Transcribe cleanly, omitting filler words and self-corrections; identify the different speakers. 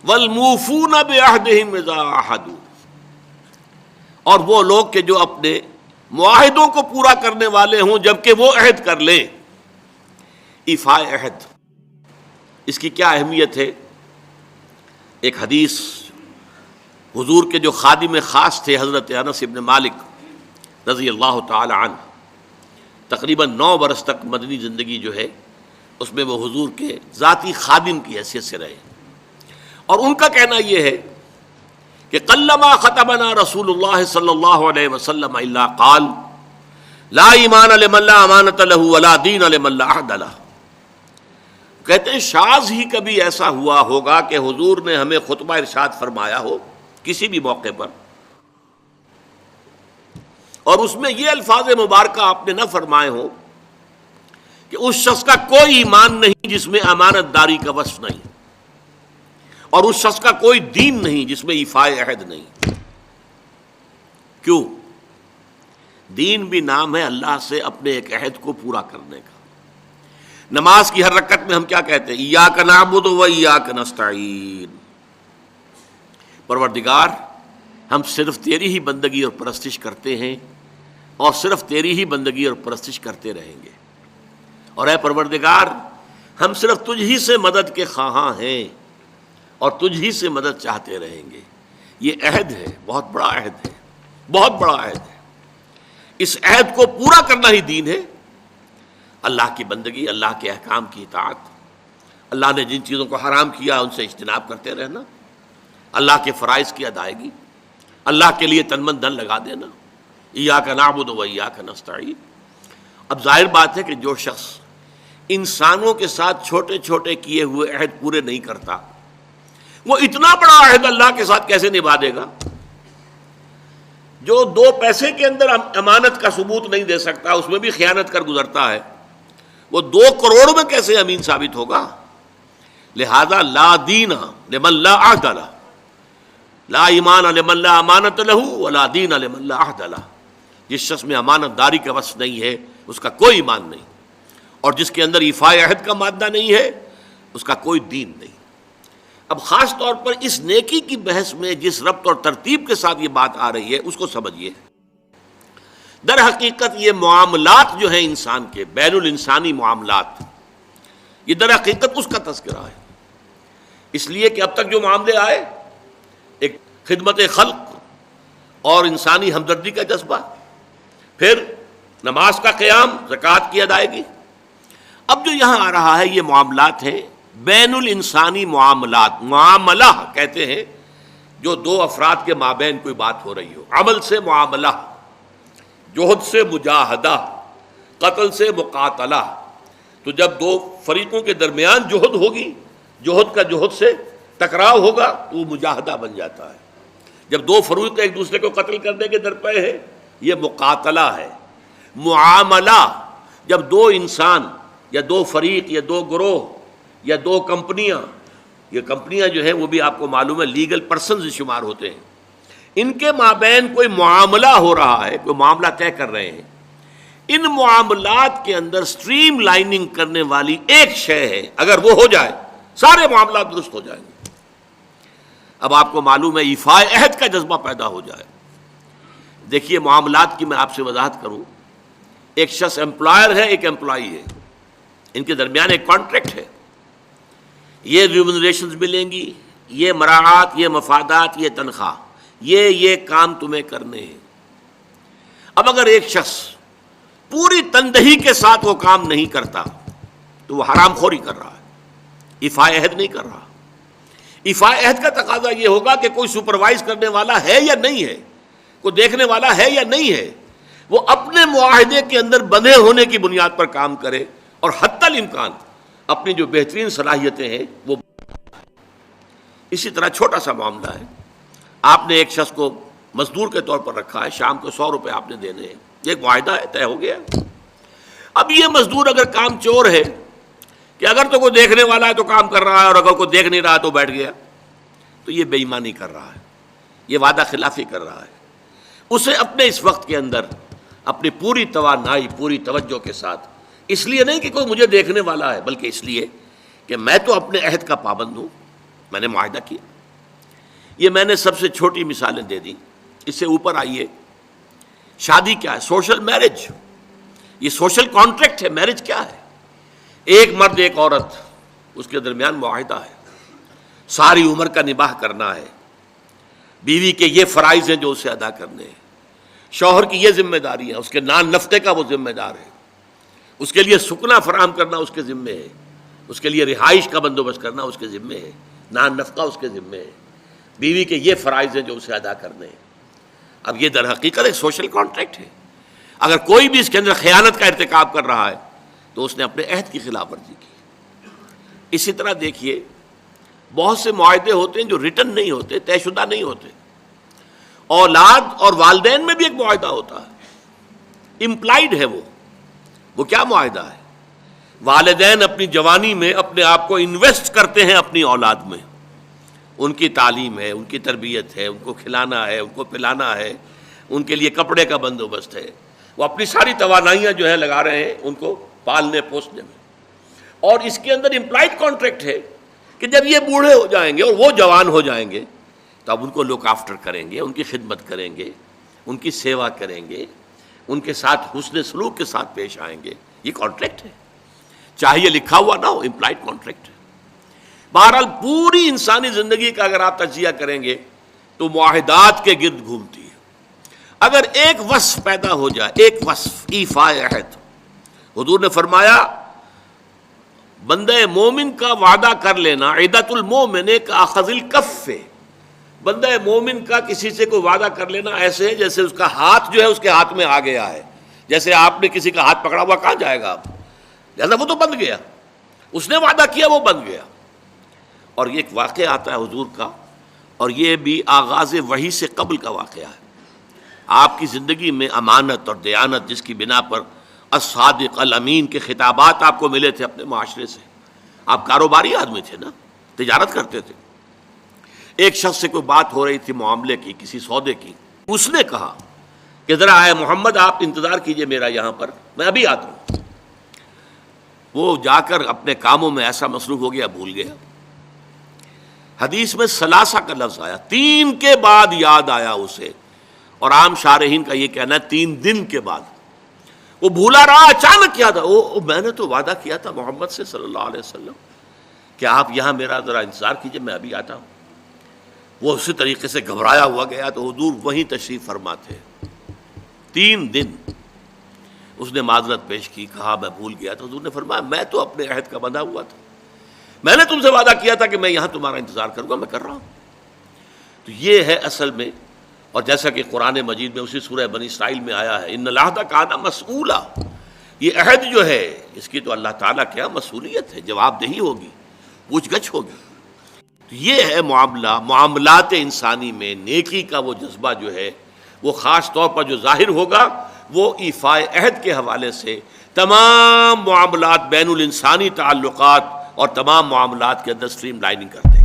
Speaker 1: والموفون بعہدہم اذا عاہدوا، اور وہ لوگ کہ جو اپنے معاہدوں کو پورا کرنے والے ہوں جبکہ وہ عہد کر لیں۔ ایفاء عہد، اس کی کیا اہمیت ہے؟ ایک حدیث، حضور کے جو خادم خاص تھے حضرت انس بن مالک رضی اللہ تعالی عنہ، تقریباً 9 برس تک مدنی زندگی جو ہے اس میں وہ حضور کے ذاتی خادم کی حیثیت سے رہے، اور ان کا کہنا یہ ہے کہ قلما خطبنا رسول اللہ صلی اللہ علیہ وسلم الا قال لا ایمان لمن لا امانۃ له ولا دین لمن لا عہد له۔ کہتے ہیں شاذ ہی کبھی ایسا ہوا ہوگا کہ حضور نے ہمیں خطبہ ارشاد فرمایا ہو کسی بھی موقع پر، اور اس میں یہ الفاظ مبارکہ آپ نے نہ فرمائے ہوں کہ اس شخص کا کوئی ایمان نہیں جس میں امانت داری کا وصف نہیں، اور اس شخص کا کوئی دین نہیں جس میں ایفاء عہد نہیں۔ کیوں؟ دین بھی نام ہے اللہ سے اپنے ایک عہد کو پورا کرنے کا۔ نماز کی ہر رکعت میں ہم کیا کہتے ہیں؟ ایاک نعبد و ایاک نستعین، پروردگار ہم صرف تیری ہی بندگی اور پرستش کرتے ہیں، اور صرف تیری ہی بندگی اور پرستش کرتے رہیں گے، اور اے پروردگار ہم صرف تجھ ہی سے مدد کے خواہاں ہیں اور تجھ ہی سے مدد چاہتے رہیں گے۔ یہ عہد ہے، بہت بڑا عہد ہے، بہت بڑا عہد ہے۔ اس عہد کو پورا کرنا ہی دین ہے۔ اللہ کی بندگی، اللہ کے احکام کی اطاعت، اللہ نے جن چیزوں کو حرام کیا ان سے اجتناب کرتے رہنا، اللہ کے فرائض کی ادائیگی، اللہ کے لیے تن من دھن لگا دینا، ایاک نعبد و ایاک نستعین۔ اب ظاہر بات ہے کہ جو شخص انسانوں کے ساتھ چھوٹے چھوٹے کیے ہوئے عہد پورے نہیں کرتا، وہ اتنا بڑا عہد اللہ کے ساتھ کیسے نبھا دے گا؟ جو 2 پیسے کے اندر امانت کا ثبوت نہیں دے سکتا، اس میں بھی خیانت کر گزرتا ہے، وہ 2 کروڑ میں کیسے امین ثابت ہوگا؟ لہذا لا دین لمن لا عہد لہ، لا ایمان لمن لا امانت لہ ولا دین لمن لا عہد لہ۔ جس شخص میں امانت داری کا وصف نہیں ہے اس کا کوئی ایمان نہیں، اور جس کے اندر ایفاء عہد کا مادہ نہیں ہے اس کا کوئی دین نہیں۔ اب خاص طور پر اس نیکی کی بحث میں جس ربط اور ترتیب کے ساتھ یہ بات آ رہی ہے اس کو سمجھیے۔ در حقیقت یہ معاملات جو ہیں انسان کے، بین الانسانی معاملات، یہ در حقیقت اس کا تذکرہ ہے، اس لیے کہ اب تک جو معاملے آئے، ایک خدمت خلق اور انسانی ہمدردی کا جذبہ، پھر نماز کا قیام، زکوٰۃ کی ادائیگی۔ اب جو یہاں آ رہا ہے یہ معاملات ہیں بین الانسانی معاملات۔ معاملہ کہتے ہیں جو 2 افراد کے مابین کوئی بات ہو رہی ہو، عمل سے معاملہ، جوہد سے مجاہدہ، قتل سے مقاتلہ۔ تو جب 2 فریقوں کے درمیان جوہد ہوگی، جوہد کا جوہد سے ٹکراؤ ہوگا تو وہ مجاہدہ بن جاتا ہے۔ جب 2 فریق ایک دوسرے کو قتل کرنے کے درپے ہیں، یہ مقاتلہ ہے۔ معاملہ جب 2 انسان یا 2 فریق یا 2 گروہ یا 2 کمپنیاں، یہ کمپنیاں جو ہیں وہ بھی آپ کو معلوم ہے لیگل پرسنز شمار ہوتے ہیں، ان کے مابین کوئی معاملہ ہو رہا ہے، کوئی معاملہ طے کر رہے ہیں، ان معاملات کے اندر سٹریم لائننگ کرنے والی ایک شے ہے، اگر وہ ہو جائے سارے معاملات درست ہو جائیں گے۔ اب آپ کو معلوم ہے ایفاء عہد کا جذبہ پیدا ہو جائے۔ دیکھیے معاملات کی میں آپ سے وضاحت کروں، ایک شخص امپلائر ہے، ایک امپلائی ہے، ان کے درمیان ایک کانٹریکٹ ہے، یہ ریمونریشنز ملیں گی، یہ مراعات، یہ مفادات، یہ تنخواہ، یہ کام تمہیں کرنے ہیں۔ اب اگر ایک شخص پوری تندہی کے ساتھ وہ کام نہیں کرتا تو وہ حرام خوری کر رہا ہے، ایفاء عہد نہیں کر رہا۔ ایفاء عہد کا تقاضا یہ ہوگا کہ کوئی سپروائز کرنے والا ہے یا نہیں ہے، کوئی دیکھنے والا ہے یا نہیں ہے، وہ اپنے معاہدے کے اندر بندھے ہونے کی بنیاد پر کام کرے، اور حتی الامکان اپنی جو بہترین صلاحیتیں ہیں وہ۔ اسی طرح چھوٹا سا معاملہ ہے، آپ نے ایک شخص کو مزدور کے طور پر رکھا ہے، شام کو 100 روپے آپ نے دینے ہیں، یہ ایک معاہدہ ہے، طے ہو گیا۔ اب یہ مزدور اگر کام چور ہے کہ اگر تو کوئی دیکھنے والا ہے تو کام کر رہا ہے، اور اگر کوئی دیکھ نہیں رہا تو بیٹھ گیا، تو یہ بے ایمانی کر رہا ہے، یہ وعدہ خلافی کر رہا ہے۔ اسے اپنے اس وقت کے اندر اپنی پوری توانائی، پوری توجہ کے ساتھ، اس لیے نہیں کہ کوئی مجھے دیکھنے والا ہے، بلکہ اس لیے کہ میں تو اپنے عہد کا پابند ہوں، میں نے معاہدہ کیا۔ یہ میں نے سب سے چھوٹی مثالیں دے دی. اس سے اوپر آئیے. شادی کیا ہے؟ Social marriage. یہ سوشل کانٹریکٹ ہے. میرج کیا ہے؟ ایک مرد ایک عورت، اس کے درمیان معاہدہ ہے، ساری عمر کا نباہ کرنا ہے. بیوی کے یہ فرائض ہیں جو اسے ادا کرنے ہیں، شوہر کی یہ ذمہ داری ہے، اس کے نان نفقے کا وہ ذمہ دار ہے، اس کے لیے سکنا فراہم کرنا اس کے ذمے ہے، اس کے لیے رہائش کا بندوبست کرنا اس کے ذمے ہے، نان نفقہ اس کے ذمے ہے. بیوی کے یہ فرائض ہیں جو اسے ادا کرنے ہیں. اب یہ در حقیقت ایک سوشل کانٹریکٹ ہے. اگر کوئی بھی اس کے اندر خیانت کا ارتکاب کر رہا ہے تو اس نے اپنے عہد کی خلاف ورزی کی. اسی طرح دیکھیے بہت سے معاہدے ہوتے ہیں جو ریٹن نہیں ہوتے، طے شدہ نہیں ہوتے. اولاد اور والدین میں بھی ایک معاہدہ ہوتا ہے، امپلائڈ ہے. وہ کیا معاہدہ ہے؟ والدین اپنی جوانی میں اپنے آپ کو انویسٹ کرتے ہیں اپنی اولاد میں. ان کی تعلیم ہے، ان کی تربیت ہے، ان کو کھلانا ہے، ان کو پلانا ہے، ان کے لیے کپڑے کا بندوبست ہے. وہ اپنی ساری توانائیاں جو ہے لگا رہے ہیں ان کو پالنے پوسنے میں. اور اس کے اندر امپلائڈ کانٹریکٹ ہے کہ جب یہ بوڑھے ہو جائیں گے اور وہ جوان ہو جائیں گے تو اب ان کو لک آفٹر کریں گے، ان کی خدمت کریں گے، ان کی سیوا کریں گے، ان کے ساتھ حسن سلوک کے ساتھ پیش آئیں گے. یہ کانٹریکٹ ہے، چاہے یہ لکھا ہوا نہ ہو، امپلائڈ کانٹریکٹ ہے. بہرحال پوری انسانی زندگی کا اگر آپ تجزیہ کریں گے تو معاہدات کے گرد گھومتی ہے. اگر ایک وصف پیدا ہو جائے، ایک وصف ایفاء عہد، حضور نے فرمایا بندہ مومن کا وعدہ کر لینا عدت المومن کا اخذ الکف. بندہ مومن کا کسی سے کوئی وعدہ کر لینا ایسے ہے جیسے اس کا ہاتھ جو ہے اس کے ہاتھ میں آ گیا ہے. جیسے آپ نے کسی کا ہاتھ پکڑا ہوا، کہاں جائے گا آپ؟ لہذا وہ تو بند گیا، اس نے وعدہ کیا وہ بند گیا. اور یہ ایک واقعہ آتا ہے حضور کا، اور یہ بھی آغاز وحی سے قبل کا واقعہ ہے. آپ کی زندگی میں امانت اور دیانت، جس کی بنا پر الصادق الامین کے خطابات آپ کو ملے تھے اپنے معاشرے سے. آپ کاروباری آدمی تھے نا، تجارت کرتے تھے. ایک شخص سے کوئی بات ہو رہی تھی معاملے کی، کسی سودے کی. اس نے کہا کہ ذرا آئے محمد آپ انتظار کیجئے میرا یہاں پر، میں ابھی آتا ہوں. وہ جا کر اپنے کاموں میں ایسا مصروف ہو گیا، بھول گیا. حدیث میں ثلاثہ کا لفظ آیا، 3 کے بعد یاد آیا اسے. اور عام شارحین کا یہ کہنا ہے 3 دن کے بعد. وہ بھولا رہا، اچانک کیا تھا، میں نے تو وعدہ کیا تھا محمد سے صلی اللہ علیہ وسلم کہ آپ یہاں میرا ذرا انتظار کیجئے، میں ابھی آتا ہوں. وہ اسی طریقے سے گھبرایا ہوا گیا تو حضور وہیں تشریف فرما تھے. 3 دن اس نے معذرت پیش کی، کہا میں بھول گیا. تو حضور نے فرمایا میں تو اپنے عہد کا بندھا ہوا تھا، میں نے تم سے وعدہ کیا تھا کہ میں یہاں تمہارا انتظار کروں گا، میں کر رہا ہوں. تو یہ ہے اصل میں. اور جیسا کہ قرآن مجید میں اسی سورہ بنی اسرائیل میں آیا ہے، ان العہد کان مسئولا. یہ عہد جو ہے اس کی تو اللہ تعالیٰ کیا مسئولیت ہے، جواب دہی ہوگی، پوچھ گچھ ہوگی. تو یہ ہے معاملات انسانی میں نیکی کا وہ جذبہ جو ہے وہ خاص طور پر جو ظاہر ہوگا وہ ایفاء عہد کے حوالے سے تمام معاملات بین الانسانی تعلقات اور تمام معاملات کے اندر سٹریم لائننگ کرتے ہیں.